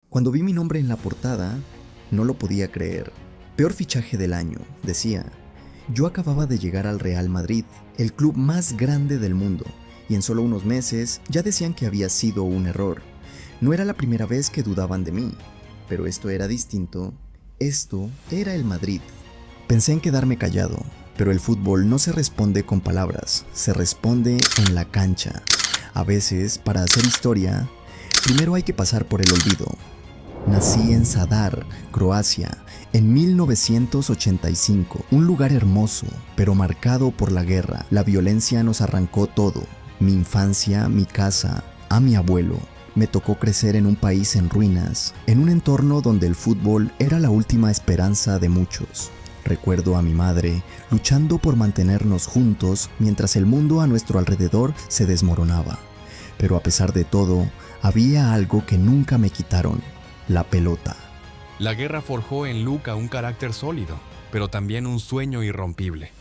Cuando vi mi nombre en la portada, no lo podía creer. Peor fichaje del año, decía. Yo acababa de llegar al Real Madrid, el club más grande del mundo, y en solo unos meses ya decían que había sido un error. No era la primera vez que dudaban de mí, pero esto era distinto. Esto era el Madrid. Pensé en quedarme callado, pero el fútbol no se responde con palabras, se responde en la cancha. A veces, para hacer historia, primero hay que pasar por el olvido. Nací en Zadar, Croacia, en 1985, un lugar hermoso, pero marcado por la guerra. La violencia nos arrancó todo, mi infancia, mi casa, a mi abuelo. Me tocó crecer en un país en ruinas, en un entorno donde el fútbol era la última esperanza de muchos. Recuerdo a mi madre luchando por mantenernos juntos mientras el mundo a nuestro alrededor se desmoronaba. Pero a pesar de todo, había algo que nunca me quitaron: la pelota. La guerra forjó en Luka un carácter sólido, pero también un sueño irrompible.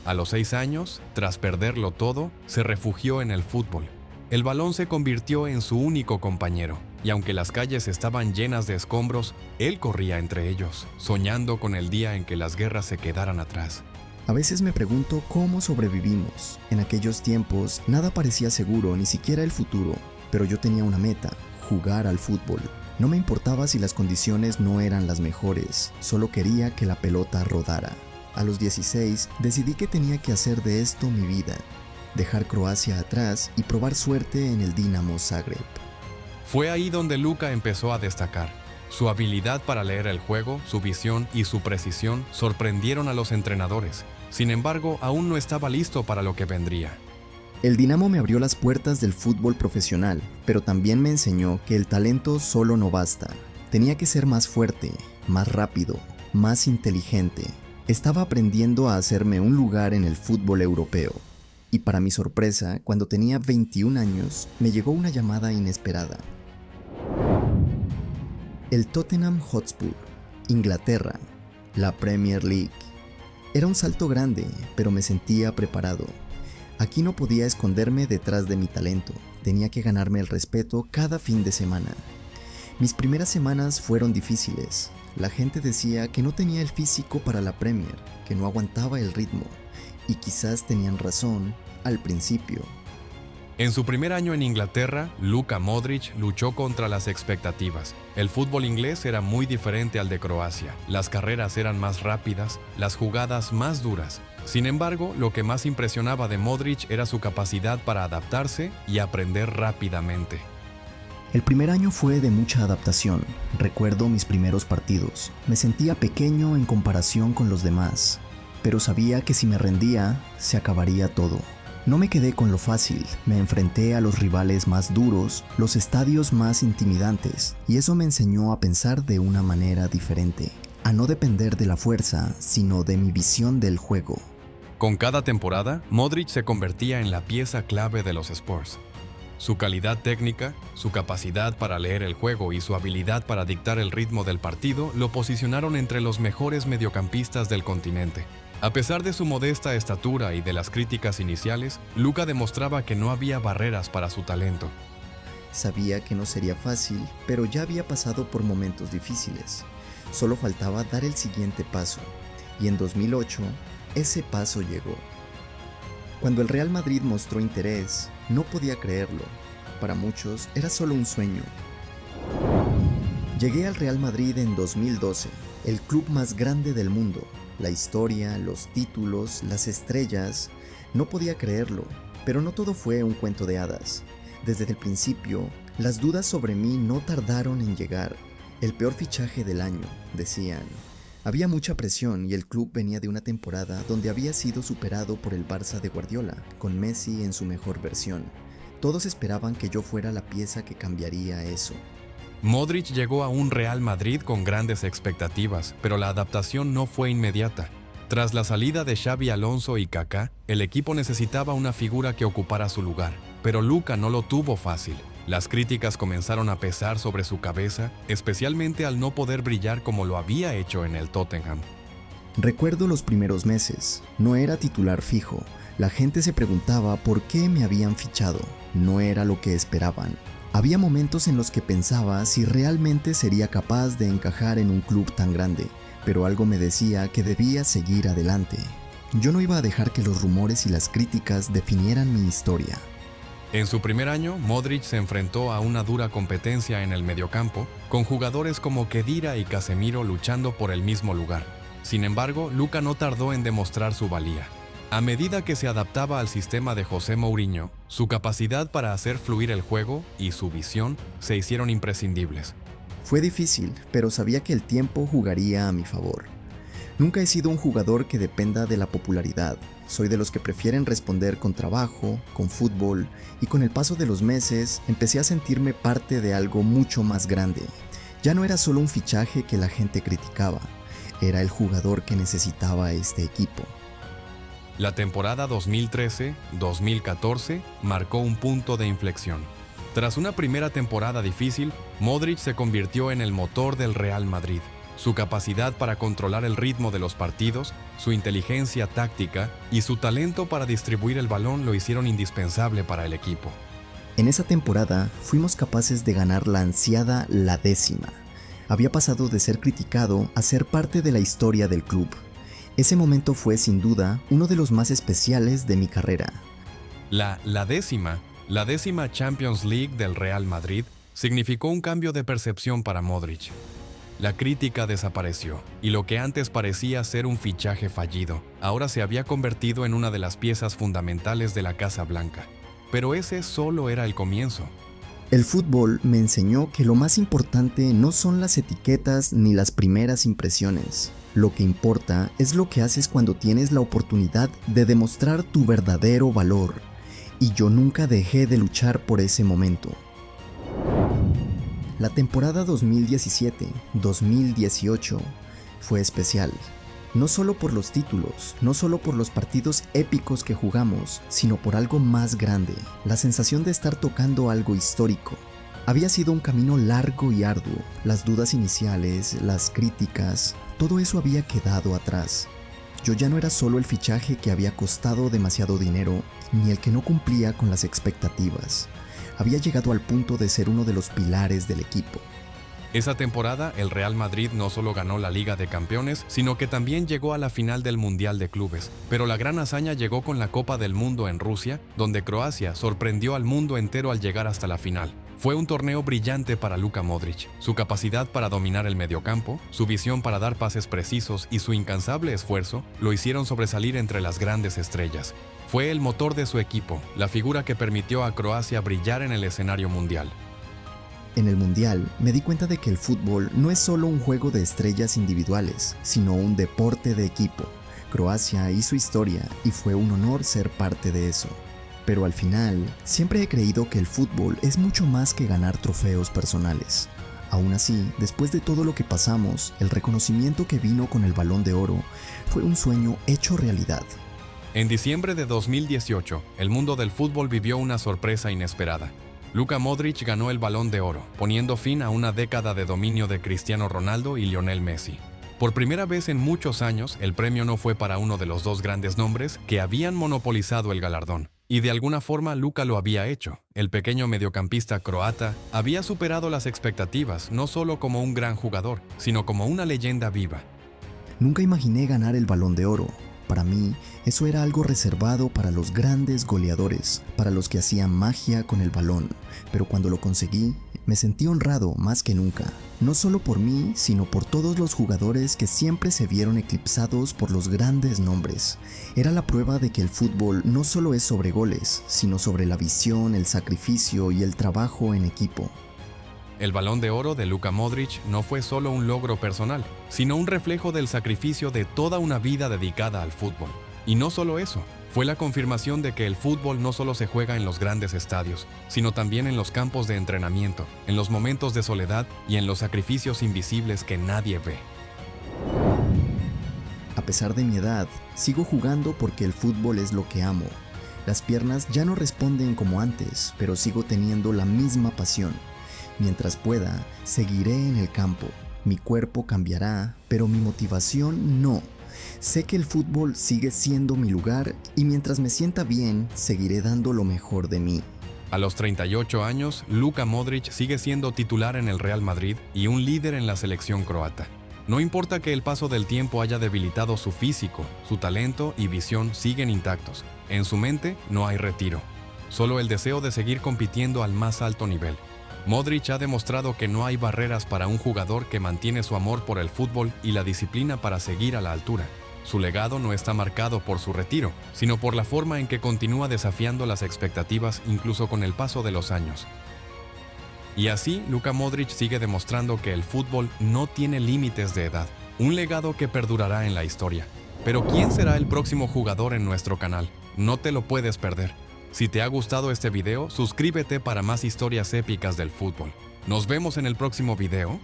A los 6 años, tras perderlo todo, se refugió en el fútbol. El balón se convirtió en su único compañero, y aunque las calles estaban llenas de escombros, él corría entre ellos, soñando con el día en que las guerras se quedaran atrás. A veces me pregunto cómo sobrevivimos. En aquellos tiempos, nada parecía seguro, ni siquiera el futuro. Pero yo tenía una meta: jugar al fútbol. No me importaba si las condiciones no eran las mejores, solo quería que la pelota rodara. A los 16 decidí que tenía que hacer de esto mi vida, dejar Croacia atrás y probar suerte en el Dinamo Zagreb. Fue ahí donde Luka empezó a destacar. Su habilidad para leer el juego, su visión y su precisión sorprendieron a los entrenadores. Sin embargo, aún no estaba listo para lo que vendría. El Dinamo me abrió las puertas del fútbol profesional, pero también me enseñó que el talento solo no basta. Tenía que ser más fuerte, más rápido, más inteligente. Estaba aprendiendo a hacerme un lugar en el fútbol europeo. Y para mi sorpresa, cuando tenía 21 años, me llegó una llamada inesperada. El Tottenham Hotspur, Inglaterra, la Premier League. Era un salto grande, pero me sentía preparado. Aquí no podía esconderme detrás de mi talento, tenía que ganarme el respeto cada fin de semana. Mis primeras semanas fueron difíciles. La gente decía que no tenía el físico para la Premier, que no aguantaba el ritmo, y quizás tenían razón al principio. En su primer año en Inglaterra, Luka Modric luchó contra las expectativas. El fútbol inglés era muy diferente al de Croacia. Las carreras eran más rápidas, las jugadas más duras. Sin embargo, lo que más impresionaba de Modric era su capacidad para adaptarse y aprender rápidamente. El primer año fue de mucha adaptación. Recuerdo mis primeros partidos. Me sentía pequeño en comparación con los demás, pero sabía que si me rendía, se acabaría todo. No me quedé con lo fácil, me enfrenté a los rivales más duros, los estadios más intimidantes, y eso me enseñó a pensar de una manera diferente, a no depender de la fuerza, sino de mi visión del juego. Con cada temporada, Modric se convertía en la pieza clave de los Spurs. Su calidad técnica, su capacidad para leer el juego y su habilidad para dictar el ritmo del partido lo posicionaron entre los mejores mediocampistas del continente. A pesar de su modesta estatura y de las críticas iniciales, Luka demostraba que no había barreras para su talento. Sabía que no sería fácil, pero ya había pasado por momentos difíciles. Solo faltaba dar el siguiente paso, y en 2008, ese paso llegó. Cuando el Real Madrid mostró interés, no podía creerlo. Para muchos era solo un sueño. Llegué al Real Madrid en 2012, el club más grande del mundo. La historia, los títulos, las estrellas, no podía creerlo, pero no todo fue un cuento de hadas. Desde el principio, las dudas sobre mí no tardaron en llegar. El peor fichaje del año, decían. Había mucha presión y el club venía de una temporada donde había sido superado por el Barça de Guardiola, con Messi en su mejor versión. Todos esperaban que yo fuera la pieza que cambiaría eso. Modric llegó a un Real Madrid con grandes expectativas, pero la adaptación no fue inmediata. Tras la salida de Xabi Alonso y Kaká, el equipo necesitaba una figura que ocupara su lugar, pero Luka no lo tuvo fácil. Las críticas comenzaron a pesar sobre su cabeza, especialmente al no poder brillar como lo había hecho en el Tottenham. Recuerdo los primeros meses, no era titular fijo. La gente se preguntaba por qué me habían fichado. No era lo que esperaban. Había momentos en los que pensaba si realmente sería capaz de encajar en un club tan grande, pero algo me decía que debía seguir adelante. Yo no iba a dejar que los rumores y las críticas definieran mi historia. En su primer año, Modric se enfrentó a una dura competencia en el mediocampo, con jugadores como Khedira y Casemiro luchando por el mismo lugar. Sin embargo, Luka no tardó en demostrar su valía. A medida que se adaptaba al sistema de José Mourinho, su capacidad para hacer fluir el juego y su visión se hicieron imprescindibles. Fue difícil, pero sabía que el tiempo jugaría a mi favor. Nunca he sido un jugador que dependa de la popularidad. Soy de los que prefieren responder con trabajo, con fútbol, y con el paso de los meses empecé a sentirme parte de algo mucho más grande. Ya no era solo un fichaje que la gente criticaba, era el jugador que necesitaba este equipo. La temporada 2013-2014 marcó un punto de inflexión. Tras una primera temporada difícil, Modric se convirtió en el motor del Real Madrid. Su capacidad para controlar el ritmo de los partidos, su inteligencia táctica y su talento para distribuir el balón lo hicieron indispensable para el equipo. En esa temporada fuimos capaces de ganar la ansiada La Décima. Había pasado de ser criticado a ser parte de la historia del club. Ese momento fue, sin duda, uno de los más especiales de mi carrera. La décima Champions League del Real Madrid significó un cambio de percepción para Modric. La crítica desapareció, y lo que antes parecía ser un fichaje fallido, ahora se había convertido en una de las piezas fundamentales de la Casa Blanca. Pero ese solo era el comienzo. El fútbol me enseñó que lo más importante no son las etiquetas ni las primeras impresiones. Lo que importa es lo que haces cuando tienes la oportunidad de demostrar tu verdadero valor. Y yo nunca dejé de luchar por ese momento. La temporada 2017-2018 fue especial. No solo por los títulos, no solo por los partidos épicos que jugamos, sino por algo más grande, la sensación de estar tocando algo histórico. Había sido un camino largo y arduo, las dudas iniciales, las críticas, todo eso había quedado atrás. Yo ya no era solo el fichaje que había costado demasiado dinero, ni el que no cumplía con las expectativas. Había llegado al punto de ser uno de los pilares del equipo. Esa temporada, el Real Madrid no solo ganó la Liga de Campeones, sino que también llegó a la final del Mundial de Clubes. Pero la gran hazaña llegó con la Copa del Mundo en Rusia, donde Croacia sorprendió al mundo entero al llegar hasta la final. Fue un torneo brillante para Luka Modric. Su capacidad para dominar el mediocampo, su visión para dar pases precisos y su incansable esfuerzo lo hicieron sobresalir entre las grandes estrellas. Fue el motor de su equipo, la figura que permitió a Croacia brillar en el escenario mundial. En el Mundial me di cuenta de que el fútbol no es solo un juego de estrellas individuales, sino un deporte de equipo. Croacia hizo historia y fue un honor ser parte de eso. Pero al final, siempre he creído que el fútbol es mucho más que ganar trofeos personales. Aún así, después de todo lo que pasamos, el reconocimiento que vino con el Balón de Oro fue un sueño hecho realidad. En diciembre de 2018, el mundo del fútbol vivió una sorpresa inesperada. Luka Modric ganó el Balón de Oro, poniendo fin a una década de dominio de Cristiano Ronaldo y Lionel Messi. Por primera vez en muchos años, el premio no fue para uno de los dos grandes nombres que habían monopolizado el galardón. Y de alguna forma Luka lo había hecho. El pequeño mediocampista croata había superado las expectativas, no solo como un gran jugador, sino como una leyenda viva. Nunca imaginé ganar el Balón de Oro. Para mí, eso era algo reservado para los grandes goleadores, para los que hacían magia con el balón. Pero cuando lo conseguí, me sentí honrado más que nunca. No solo por mí, sino por todos los jugadores que siempre se vieron eclipsados por los grandes nombres. Era la prueba de que el fútbol no solo es sobre goles, sino sobre la visión, el sacrificio y el trabajo en equipo. El Balón de Oro de Luka Modric no fue solo un logro personal, sino un reflejo del sacrificio de toda una vida dedicada al fútbol. Y no solo eso, fue la confirmación de que el fútbol no solo se juega en los grandes estadios, sino también en los campos de entrenamiento, en los momentos de soledad y en los sacrificios invisibles que nadie ve. A pesar de mi edad, sigo jugando porque el fútbol es lo que amo. Las piernas ya no responden como antes, pero sigo teniendo la misma pasión. Mientras pueda, seguiré en el campo. Mi cuerpo cambiará, pero mi motivación no. Sé que el fútbol sigue siendo mi lugar y mientras me sienta bien, seguiré dando lo mejor de mí. A los 38 años, Luka Modric sigue siendo titular en el Real Madrid y un líder en la selección croata. No importa que el paso del tiempo haya debilitado su físico, su talento y visión siguen intactos. En su mente no hay retiro, solo el deseo de seguir compitiendo al más alto nivel. Modric ha demostrado que no hay barreras para un jugador que mantiene su amor por el fútbol y la disciplina para seguir a la altura. Su legado no está marcado por su retiro, sino por la forma en que continúa desafiando las expectativas incluso con el paso de los años. Y así, Luka Modric sigue demostrando que el fútbol no tiene límites de edad, un legado que perdurará en la historia. Pero ¿quién será el próximo jugador en nuestro canal? No te lo puedes perder. Si te ha gustado este video, suscríbete para más historias épicas del fútbol. Nos vemos en el próximo video.